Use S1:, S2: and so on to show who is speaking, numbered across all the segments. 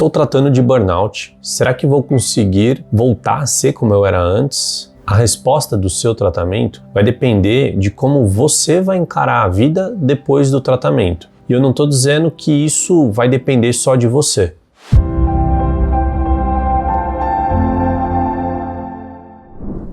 S1: Estou tratando de burnout. Será que vou conseguir voltar a ser como eu era antes? A resposta do seu tratamento vai depender de como você vai encarar a vida depois do tratamento. E eu não estou dizendo que isso vai depender só de você.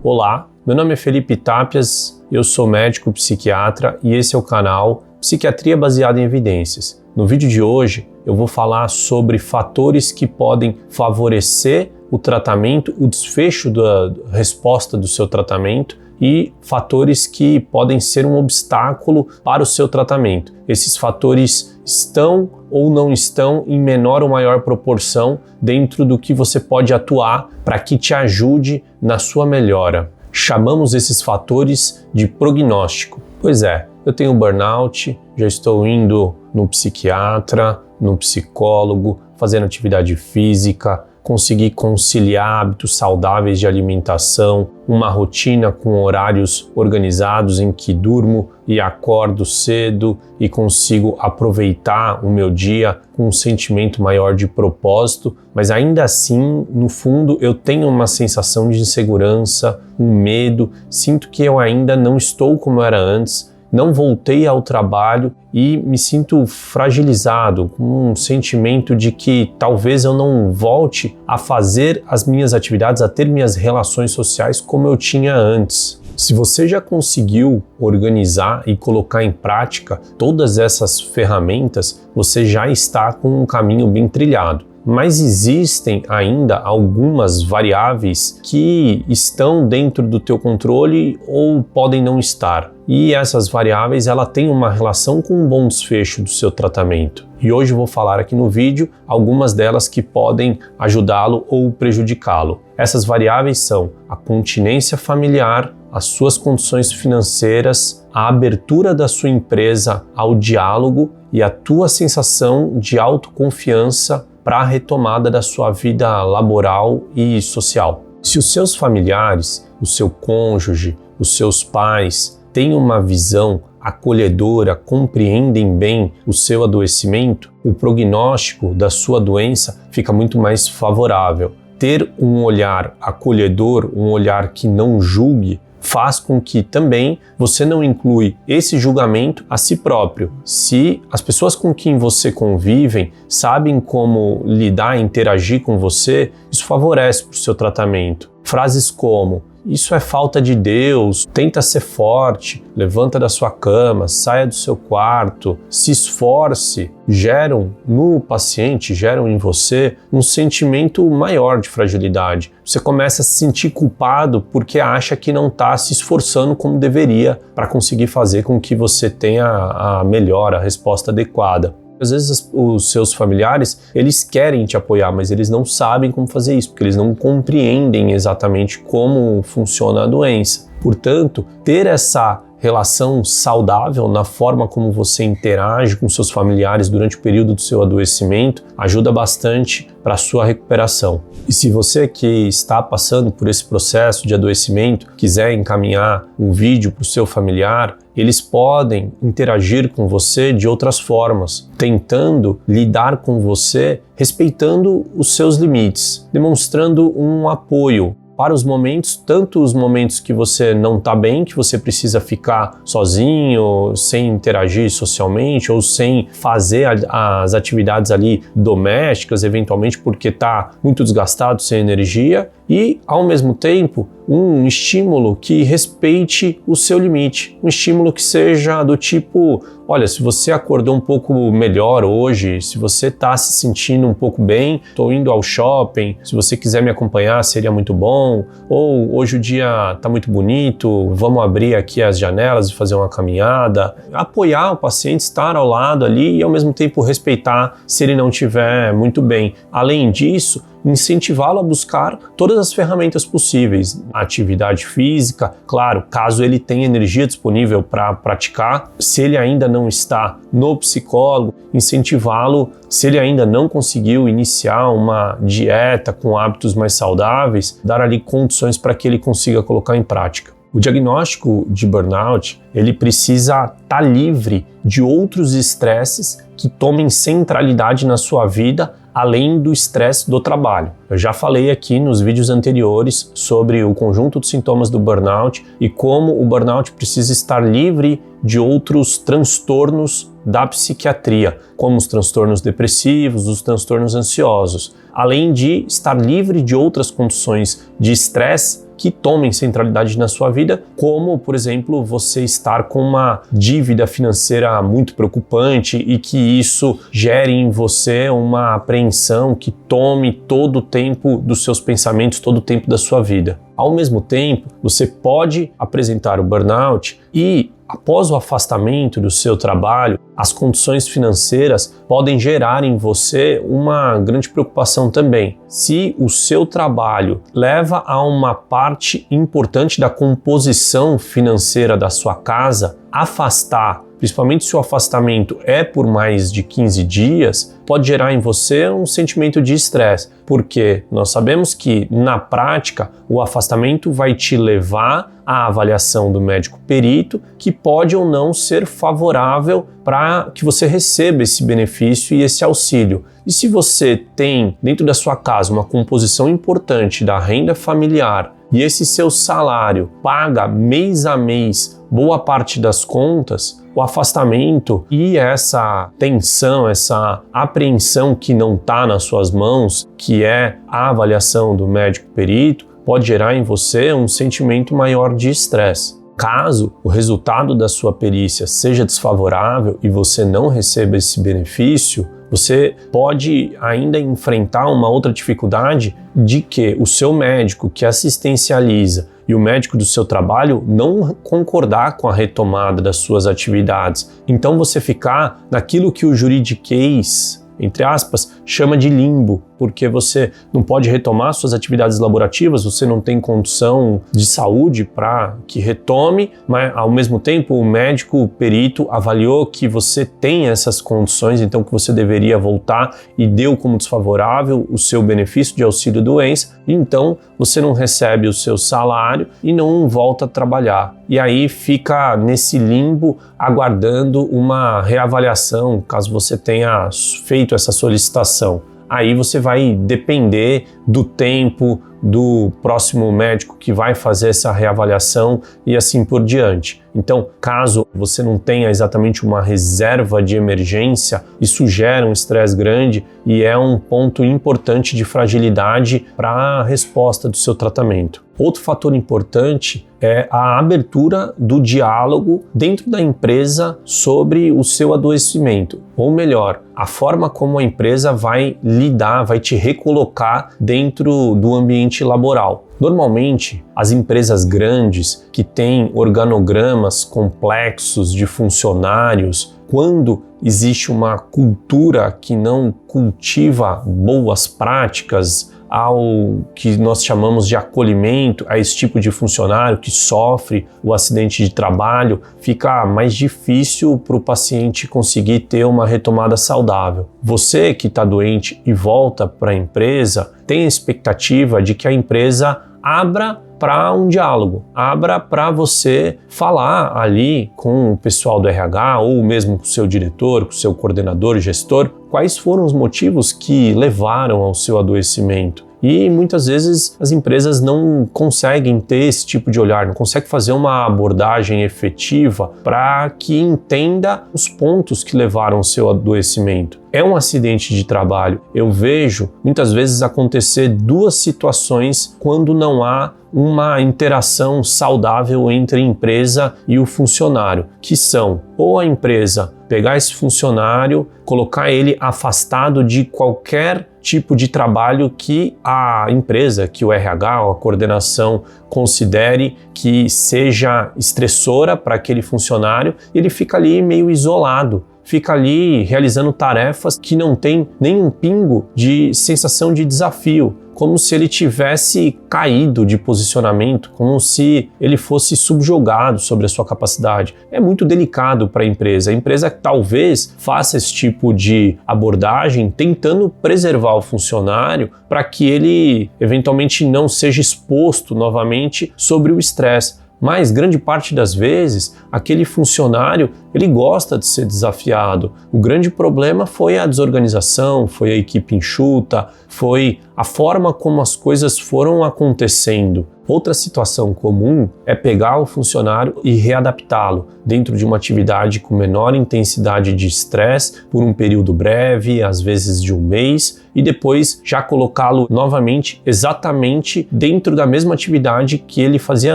S1: Olá, meu nome é Felipe Tapias, eu sou médico psiquiatra e esse é o canal Psiquiatria Baseada em Evidências. No vídeo de hoje eu vou falar sobre fatores que podem favorecer o tratamento, o desfecho da resposta do seu tratamento e fatores que podem ser um obstáculo para o seu tratamento. Esses fatores estão ou não estão em menor ou maior proporção dentro do que você pode atuar para que te ajude na sua melhora. Chamamos esses fatores de prognóstico. Pois é, eu tenho burnout, já estou indo no psiquiatra, no psicólogo, fazendo atividade física, consegui conciliar hábitos saudáveis de alimentação, uma rotina com horários organizados em que durmo e acordo cedo e consigo aproveitar o meu dia com um sentimento maior de propósito, mas ainda assim, no fundo, eu tenho uma sensação de insegurança, um medo, sinto que eu ainda não estou como eu era antes, não voltei ao trabalho e me sinto fragilizado, com um sentimento de que talvez eu não volte a fazer as minhas atividades, a ter minhas relações sociais como eu tinha antes. Se você já conseguiu organizar e colocar em prática todas essas ferramentas, você já está com um caminho bem trilhado. Mas existem ainda algumas variáveis que estão dentro do teu controle ou podem não estar. E essas variáveis têm uma relação com um bom desfecho do seu tratamento. E hoje eu vou falar aqui no vídeo algumas delas que podem ajudá-lo ou prejudicá-lo. Essas variáveis são a continência familiar, as suas condições financeiras, a abertura da sua empresa ao diálogo e a tua sensação de autoconfiança para a retomada da sua vida laboral e social. Se os seus familiares, o seu cônjuge, os seus pais têm uma visão acolhedora, compreendem bem o seu adoecimento, o prognóstico da sua doença fica muito mais favorável. Ter um olhar acolhedor, um olhar que não julgue, faz com que também você não inclui esse julgamento a si próprio. Se as pessoas com quem você convivem sabem como lidar e interagir com você, isso favorece para o seu tratamento. Frases como: isso é falta de Deus, tenta ser forte, levanta da sua cama, saia do seu quarto, se esforce, geram no paciente, geram em você um sentimento maior de fragilidade. Você começa a se sentir culpado porque acha que não está se esforçando como deveria para conseguir fazer com que você tenha a melhor, a resposta adequada. Às vezes os seus familiares, eles querem te apoiar, mas eles não sabem como fazer isso, porque eles não compreendem exatamente como funciona a doença. Portanto, ter essa relação saudável na forma como você interage com seus familiares durante o período do seu adoecimento ajuda bastante para a sua recuperação. E se você que está passando por esse processo de adoecimento quiser encaminhar um vídeo para o seu familiar, eles podem interagir com você de outras formas, tentando lidar com você respeitando os seus limites, demonstrando um apoio para os momentos, tanto os momentos que você não está bem, que você precisa ficar sozinho, sem interagir socialmente ou sem fazer as atividades ali domésticas, eventualmente porque está muito desgastado, sem energia, e ao mesmo tempo um estímulo que respeite o seu limite, um estímulo que seja do tipo: olha, se você acordou um pouco melhor hoje, se você está se sentindo um pouco bem, estou indo ao shopping, se você quiser me acompanhar seria muito bom, ou hoje o dia está muito bonito, vamos abrir aqui as janelas e fazer uma caminhada. Apoiar o paciente, estar ao lado ali e ao mesmo tempo respeitar se ele não estiver muito bem. Além disso, incentivá-lo a buscar todas as ferramentas possíveis. A atividade física, claro, caso ele tenha energia disponível para praticar. Se ele ainda não está no psicólogo, incentivá-lo, se ele ainda não conseguiu iniciar uma dieta com hábitos mais saudáveis, dar ali condições para que ele consiga colocar em prática. O diagnóstico de burnout, ele precisa estar livre de outros estresses que tomem centralidade na sua vida, além do estresse do trabalho. Eu já falei aqui nos vídeos anteriores sobre o conjunto de sintomas do burnout e como o burnout precisa estar livre de outros transtornos da psiquiatria, como os transtornos depressivos, os transtornos ansiosos, além de estar livre de outras condições de estresse que tomem centralidade na sua vida, como, por exemplo, você estar com uma dívida financeira muito preocupante e que isso gere em você uma apreensão que tome todo o tempo dos seus pensamentos, todo o tempo da sua vida. Ao mesmo tempo, você pode apresentar o burnout e, após o afastamento do seu trabalho, as condições financeiras podem gerar em você uma grande preocupação também. Se o seu trabalho leva a uma parte importante da composição financeira da sua casa, afastar, principalmente se o afastamento é por mais de 15 dias, pode gerar em você um sentimento de estresse, porque nós sabemos que, na prática, o afastamento vai te levar à avaliação do médico perito, que pode ou não ser favorável para que você receba esse benefício e esse auxílio. E se você tem dentro da sua casa uma composição importante da renda familiar e esse seu salário paga mês a mês boa parte das contas, o afastamento e essa tensão, essa apreensão que não está nas suas mãos, que é a avaliação do médico perito, pode gerar em você um sentimento maior de estresse. Caso o resultado da sua perícia seja desfavorável e você não receba esse benefício, você pode ainda enfrentar uma outra dificuldade de que o seu médico que assistencializa e o médico do seu trabalho não concordar com a retomada das suas atividades. Então você ficar naquilo que o juridiquês, entre aspas, chama de limbo, porque você não pode retomar suas atividades laborativas, você não tem condição de saúde para que retome, mas ao mesmo tempo o médico perito avaliou que você tem essas condições, então que você deveria voltar e deu como desfavorável o seu benefício de auxílio-doença, então você não recebe o seu salário e não volta a trabalhar. E aí fica nesse limbo aguardando uma reavaliação, caso você tenha feito essa solicitação. Aí você vai depender do tempo do próximo médico que vai fazer essa reavaliação e assim por diante. Então, caso você não tenha exatamente uma reserva de emergência, isso gera um estresse grande e é um ponto importante de fragilidade para a resposta do seu tratamento. Outro fator importante é a abertura do diálogo dentro da empresa sobre o seu adoecimento, ou melhor, a forma como a empresa vai lidar, vai te recolocar dentro do ambiente laboral. Normalmente, as empresas grandes que têm organogramas complexos de funcionários, quando existe uma cultura que não cultiva boas práticas, ao que nós chamamos de acolhimento a esse tipo de funcionário que sofre o acidente de trabalho, fica mais difícil para o paciente conseguir ter uma retomada saudável. Você que está doente e volta para a empresa, tem a expectativa de que a empresa abra para um diálogo, abra para você falar ali com o pessoal do RH ou mesmo com o seu diretor, com o seu coordenador, gestor, quais foram os motivos que levaram ao seu adoecimento. E muitas vezes as empresas não conseguem ter esse tipo de olhar, não conseguem fazer uma abordagem efetiva para que entenda os pontos que levaram ao seu adoecimento. É um acidente de trabalho. Eu vejo muitas vezes acontecer duas situações quando não há uma interação saudável entre a empresa e o funcionário, que são ou a empresa pegar esse funcionário, colocar ele afastado de qualquer tipo de trabalho que a empresa, que o RH ou a coordenação considere que seja estressora para aquele funcionário, e ele fica ali meio isolado. Fica ali realizando tarefas que não tem nenhum pingo de sensação de desafio, como se ele tivesse caído de posicionamento, como se ele fosse subjugado sobre a sua capacidade. É muito delicado para a empresa. A empresa talvez faça esse tipo de abordagem tentando preservar o funcionário para que ele eventualmente não seja exposto novamente sobre o estresse. Mas grande parte das vezes, aquele funcionário, ele gosta de ser desafiado. O grande problema foi a desorganização, foi a equipe enxuta, foi a forma como as coisas foram acontecendo. Outra situação comum é pegar o funcionário e readaptá-lo dentro de uma atividade com menor intensidade de estresse por um período breve, às vezes de um mês, e depois já colocá-lo novamente exatamente dentro da mesma atividade que ele fazia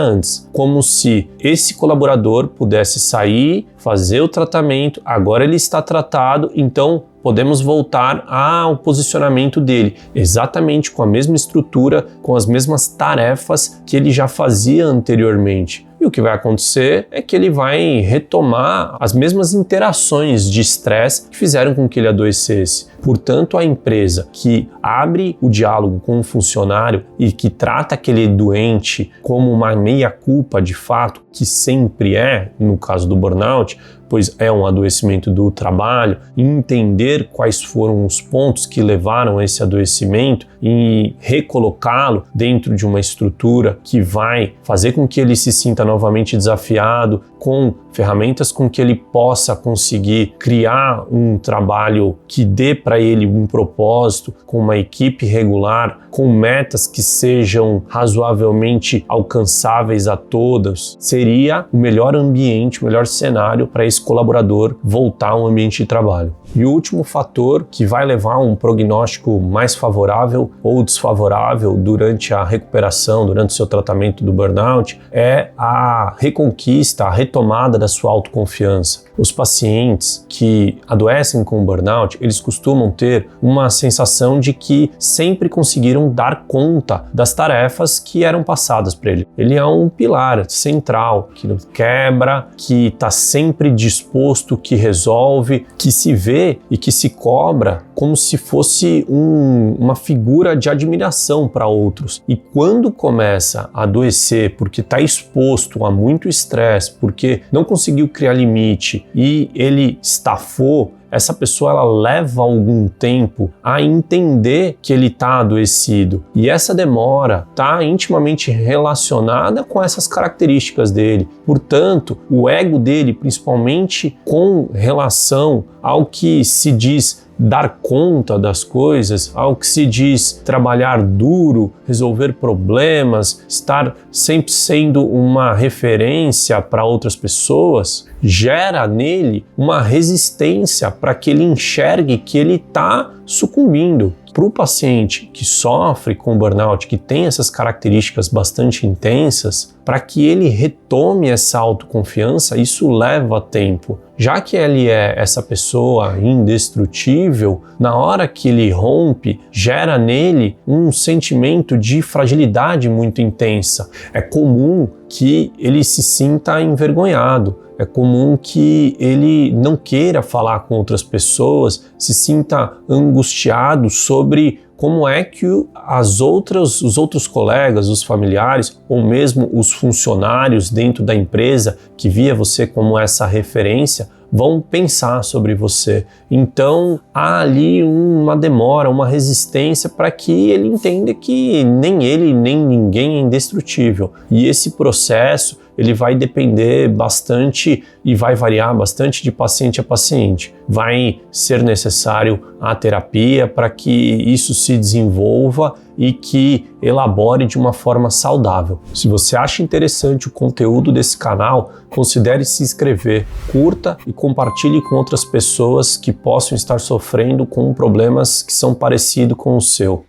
S1: antes, como se esse colaborador pudesse sair, fazer o tratamento, agora ele está tratado, então podemos voltar ao posicionamento dele, exatamente com a mesma estrutura, com as mesmas tarefas que ele já fazia anteriormente. E o que vai acontecer é que ele vai retomar as mesmas interações de estresse que fizeram com que ele adoecesse. Portanto, a empresa que abre o diálogo com o funcionário e que trata aquele doente como uma meia-culpa de fato, que sempre é, no caso do burnout, pois é um adoecimento do trabalho, entender quais foram os pontos que levaram a esse adoecimento e recolocá-lo dentro de uma estrutura que vai fazer com que ele se sinta novamente desafiado, com ferramentas com que ele possa conseguir criar um trabalho que dê para ele um propósito, com uma equipe regular, com metas que sejam razoavelmente alcançáveis a todos, seria o melhor ambiente, o melhor cenário para esse colaborador voltar ao ambiente de trabalho. E o último fator que vai levar a um prognóstico mais favorável ou desfavorável durante a recuperação, durante o seu tratamento do burnout, é a reconquista, a retomada da sua autoconfiança. Os pacientes que adoecem com burnout, eles costumam ter uma sensação de que sempre conseguiram dar conta das tarefas que eram passadas para ele. Ele é um pilar central, que não quebra, que está sempre disposto, que resolve, que se vê e que se cobra como se fosse uma figura de admiração para outros. E quando começa a adoecer porque está exposto a muito estresse, porque não conseguiu criar limite e ele estafou, essa pessoa ela leva algum tempo a entender que ele está adoecido. E essa demora está intimamente relacionada com essas características dele. Portanto, o ego dele, principalmente com relação ao que se diz dar conta das coisas, ao que se diz trabalhar duro, resolver problemas, estar sempre sendo uma referência para outras pessoas, gera nele uma resistência para que ele enxergue que ele está sucumbindo. Para o paciente que sofre com burnout, que tem essas características bastante intensas, para que ele retome essa autoconfiança, isso leva tempo. Já que ele é essa pessoa indestrutível, na hora que ele rompe, gera nele um sentimento de fragilidade muito intensa. É comum que ele se sinta envergonhado. É comum que ele não queira falar com outras pessoas, se sinta angustiado sobre como é que os outros colegas, os familiares ou mesmo os funcionários dentro da empresa que via você como essa referência vão pensar sobre você. Então há ali uma demora, uma resistência para que ele entenda que nem ele nem ninguém é indestrutível. E esse processo ele vai depender bastante e vai variar bastante de paciente a paciente. Vai ser necessário a terapia para que isso se desenvolva e que elabore de uma forma saudável. Se você acha interessante o conteúdo desse canal, considere se inscrever, curta e compartilhe com outras pessoas que possam estar sofrendo com problemas que são parecidos com o seu.